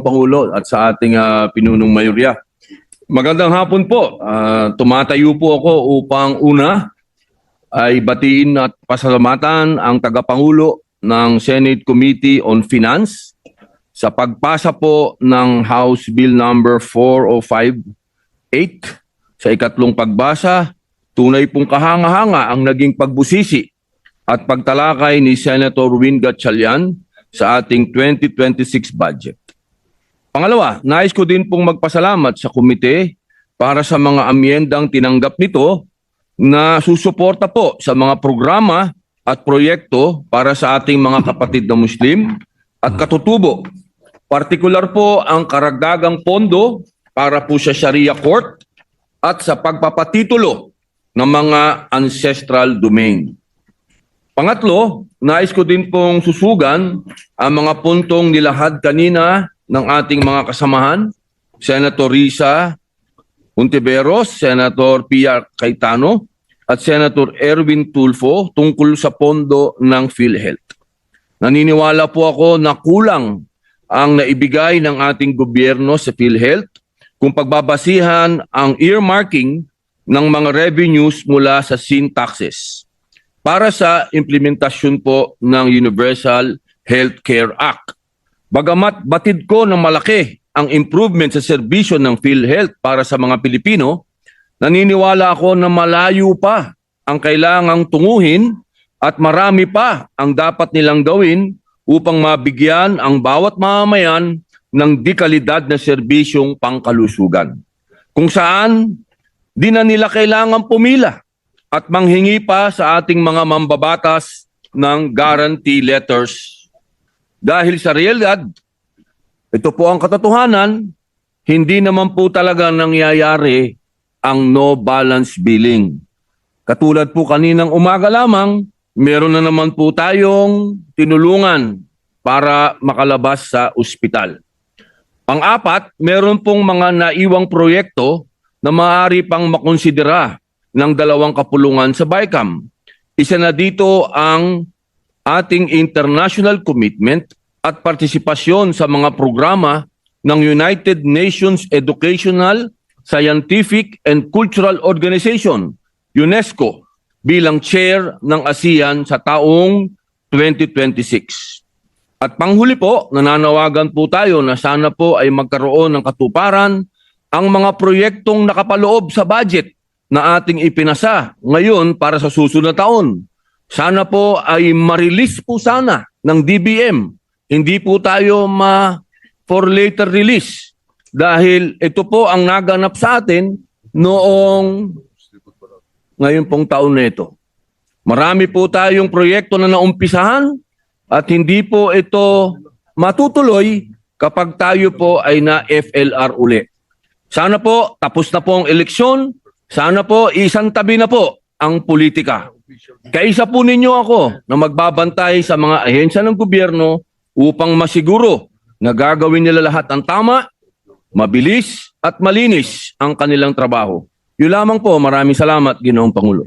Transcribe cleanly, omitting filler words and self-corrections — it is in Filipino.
Ginoong Pangulo at sa ating pinunong mayorya. Magandang hapon po. Tumatayo po ako upang una ay batiin at pasalamatan ang tagapangulo ng Senate Committee on Finance sa pagpasa po ng House Bill number 4058 sa ikatlong pagbasa. Tunay pong kahanga-hanga ang naging pagbusisi at pagtalakay ni Senator Win Gatchalian sa ating 2026 budget. Pangalawa, nais ko din pong magpasalamat sa komite para sa mga amyendang tinanggap nito na susuporta po sa mga programa at proyekto para sa ating mga kapatid na Muslim at katutubo. Partikular po ang karagdagang pondo para po sa Sharia Court at sa pagpapatitulo ng mga ancestral domain. Pangatlo, nais ko din pong susugan ang mga puntong nilahad kanina ng ating mga kasamahan, Senator Risa Hontiveros, Senator Pia Cayetano, at Senator Erwin Tulfo tungkol sa pondo ng PhilHealth. Naniniwala po ako na kulang ang naibigay ng ating gobyerno sa PhilHealth kung pagbabasihan ang earmarking ng mga revenues mula sa sin taxes para sa implementasyon po ng Universal Healthcare Act. Bagamat batid ko na malaki ang improvement sa serbisyo ng PhilHealth para sa mga Pilipino, naniniwala ako na malayo pa ang kailangang tunguhin at marami pa ang dapat nilang gawin upang mabigyan ang bawat mamamayan ng dekalidad na serbisyong pangkalusugan. Kung saan, di na nila kailangang pumila at manghingi pa sa ating mga mambabatas ng guarantee letters. Dahil sa realidad, ito po ang katotohanan, hindi naman po talaga nangyayari ang no balance billing. Katulad po kaninang umaga lamang, meron na naman po tayong tinulungan para makalabas sa ospital. Pang-apat, meron pong mga naiwang proyekto na maaari pang makonsidera ng 2 kapulungan sa BICAM. Isa na dito ang ating international commitment at partisipasyon sa mga programa ng United Nations Educational, Scientific and Cultural Organization, UNESCO, bilang chair ng ASEAN sa taong 2026. At panghuli po, nananawagan po tayo na sana po ay magkaroon ng katuparan ang mga proyektong nakapaloob sa budget na ating ipinasa ngayon para sa susunod na taon. Sana po ay ma-release po sana ng DBM. Hindi po tayo for later release dahil ito po ang naganap sa atin noong ngayon pong taon na ito. Marami po tayong proyekto na naumpisahan at hindi po ito matutuloy kapag tayo po ay na FLR uli. Sana po tapos na po ang eleksyon. Sana po isang tabi na po ang politika. Kaisa po ninyo ako na magbabantay sa mga ahensya ng gobyerno upang masiguro na gagawin nila lahat ang tama, mabilis at malinis ang kanilang trabaho. Yun lamang po. Maraming salamat, Ginoong Pangulo.